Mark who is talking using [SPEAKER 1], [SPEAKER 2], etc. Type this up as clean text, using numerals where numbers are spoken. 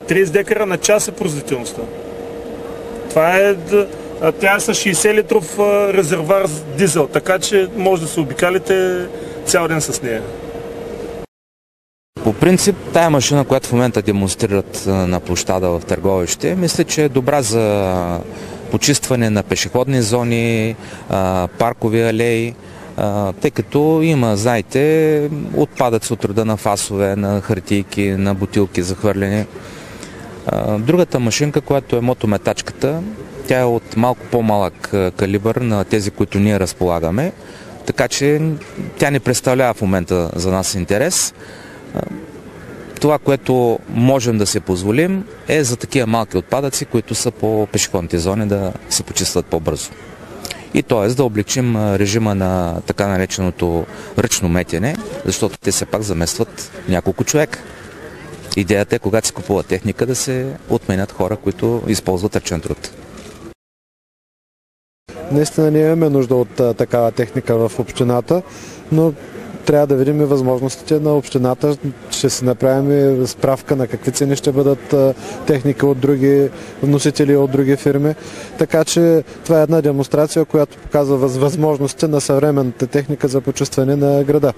[SPEAKER 1] 30 декара на час е производителността. Това е... Тя е с 60 литров резервуар с дизел, така че може да се обикалите цял ден с нея.
[SPEAKER 2] По принцип, тая машина, която в момента демонстрират на площада в Търговище, мисля, че е добра за почистване на пешеходни зони, паркови алеи, тъй като има, знаете, отпадъци от рода на фасове, на хартийки, на бутилки за хвърляне. Другата машинка, която е мотометачката, тя е от малко по-малък калибър на тези, които ние разполагаме, така че тя не представлява в момента за нас интерес. Това, което можем да се позволим, е за такива малки отпадъци, които са по пешеходните зони, да се почистват по-бързо. И т.е. да облегчим режима на така нареченото ръчно метене, защото те все пак заместват няколко човека. Идеята е, когато се купува техника, да се отменят хора, които използват ръчен труд.
[SPEAKER 3] Наистина ние имаме нужда от такава техника в общината, но трябва да видим и възможностите на общината. Ще си направим справка на какви цени ще бъдат техника от други вносители, от други фирми. Така че това е една демонстрация, която показва възможностите на съвременната техника за почистване на града.